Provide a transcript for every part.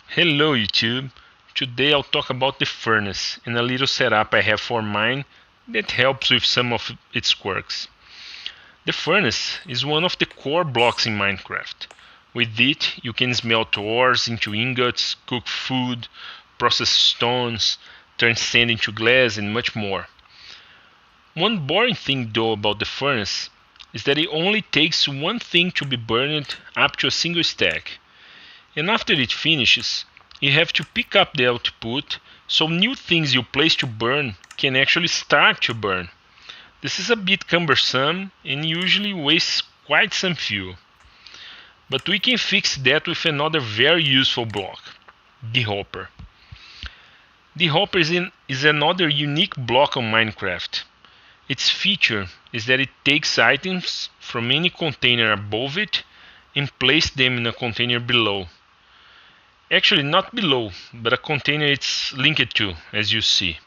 Hello YouTube! Today I'll talk about the furnace and a little setup I have for mine that helps with some of its quirks. The furnace is one of the core blocks in Minecraft. With it you can smelt ores into ingots, cook food, process stones, turn sand into glass and much more. One boring thing though about the furnace is that it only takes one thing to be burned up to a single stack. And after it finishes, you have to pick up the output so new things you place to burn can actually start to burn. This is a bit cumbersome and usually wastes quite some fuel. But we can fix that with another very useful block, the hopper. The hopper is another unique block on Minecraft. Its feature is that it takes items from any container above it and places them in a container below. Actually not below, but a container it's linked to, as you see,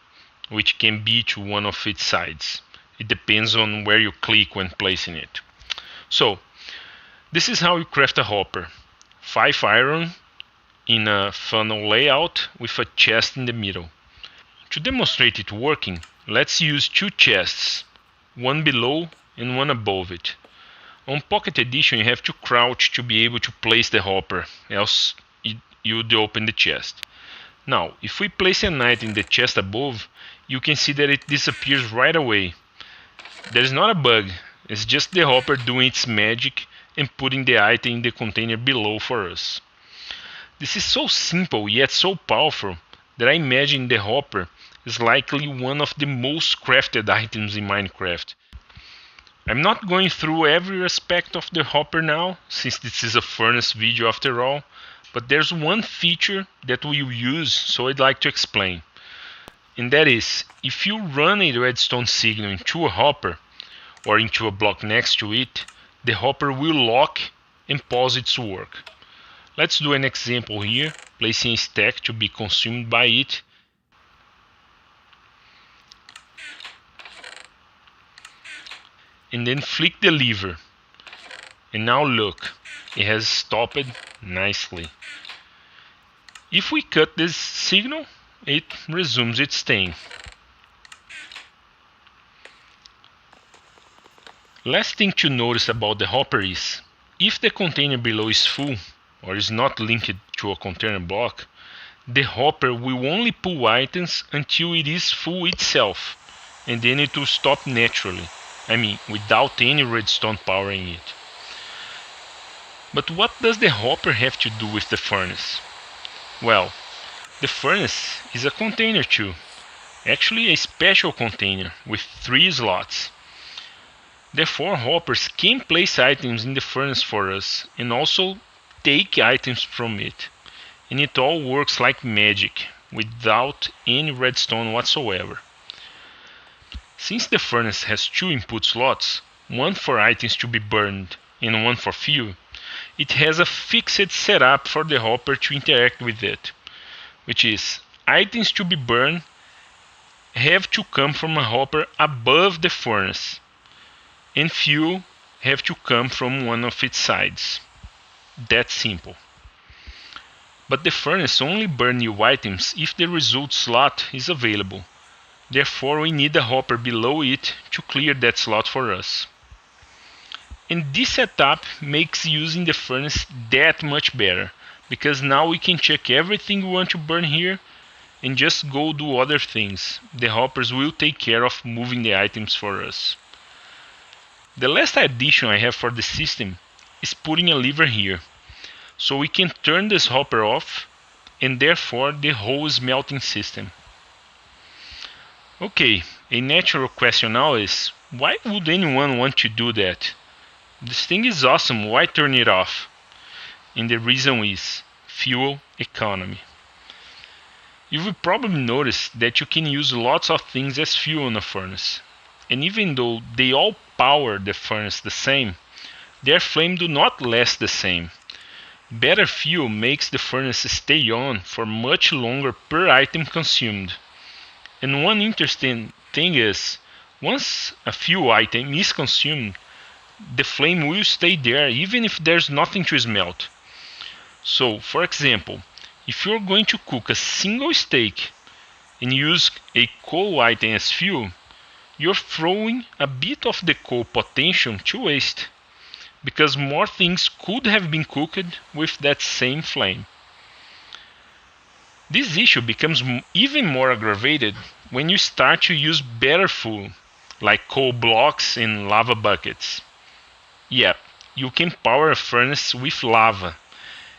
which can be to one of its sides. It depends on where you click when placing it. So, this is how you craft a hopper. 5 iron in a funnel layout with a chest in the middle. To demonstrate it working, let's use 2 chests, one below and one above it. On Pocket Edition you have to crouch to be able to place the hopper, else you'd open the chest. Now, if we place an item in the chest above, you can see that it disappears right away. There is not a bug, it's just the hopper doing its magic and putting the item in the container below for us. This is so simple yet so powerful that I imagine the hopper is likely one of the most crafted items in Minecraft. I'm not going through every aspect of the hopper now, since this is a furnace video after all, but there's one feature that we'll use, so I'd like to explain. And that is, if you run a redstone signal into a hopper, or into a block next to it, the hopper will lock and pause its work. Let's do an example here, placing a stack to be consumed by it. And then flick the lever. And now look, it has stopped nicely. If we cut this signal, it resumes its thing. Last thing to notice about the hopper is, if the container below is full, or is not linked to a container block, the hopper will only pull items until it is full itself, and then it will stop naturally. I mean, without any redstone powering it. But what does the hopper have to do with the furnace? Well, the furnace is a container too. Actually a special container with 3 slots. Therefore hoppers can place items in the furnace for us and also take items from it. And it all works like magic, without any redstone whatsoever. Since the furnace has 2 input slots, one for items to be burned and one for fuel, it has a fixed setup for the hopper to interact with it, which is items to be burned have to come from a hopper above the furnace, and fuel have to come from one of its sides. That's simple. But the furnace only burns new items if the result slot is available. Therefore we need a hopper below it to clear that slot for us. And this setup makes using the furnace that much better, because now we can check everything we want to burn here and just go do other things. The hoppers will take care of moving the items for us. The last addition I have for the system is putting a lever here, so we can turn this hopper off and therefore the whole smelting system. Okay, a natural question now is, why would anyone want to do that? This thing is awesome, why turn it off? And the reason is fuel economy. You will probably notice that you can use lots of things as fuel in a furnace. And even though they all power the furnace the same, their flame do not last the same. Better fuel makes the furnace stay on for much longer per item consumed. And one interesting thing is, once a fuel item is consumed, the flame will stay there even if there's nothing to smelt. So, for example, if you're going to cook a single steak and use a coal item as fuel, you're throwing a bit of the coal potential to waste, because more things could have been cooked with that same flame. This issue becomes even more aggravated when you start to use better fuel, like coal blocks and lava buckets. Yeah, you can power a furnace with lava.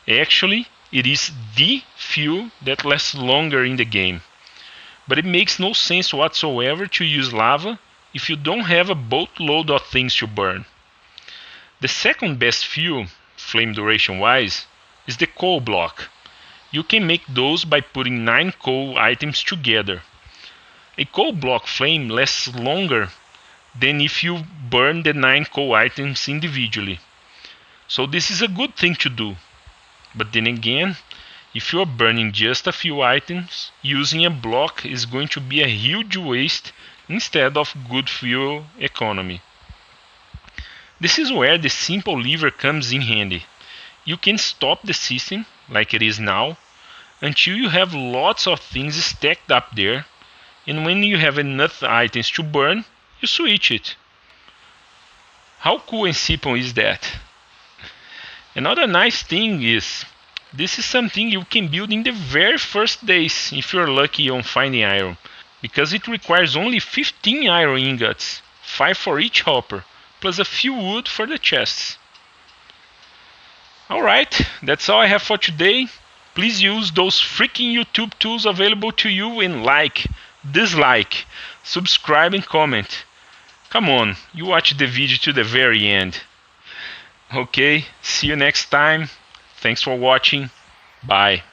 Actually, it is the fuel that lasts longer in the game. But it makes no sense whatsoever to use lava if you don't have a boatload of things to burn. The second best fuel, flame duration wise, is the coal block. You can make those by putting 9 coal items together. A coal block flame lasts longer than if you burn the 9 coal items individually. So this is a good thing to do. But then again, if you are burning just a few items, using a block is going to be a huge waste instead of good fuel economy. This is where the simple lever comes in handy. You can stop the system, like it is now, until you have lots of things stacked up there, and when you have enough items to burn, you switch it. How cool and simple is that? Another nice thing is, this is something you can build in the very first days if you're lucky on finding iron, because it requires only 15 iron ingots, 5 for each hopper, plus a few wood for the chests. Alright, that's all I have for today. Please use those freaking YouTube tools available to you and like, dislike, subscribe and comment. Come on, you watch the video to the very end. Okay, see you next time. Thanks for watching. Bye.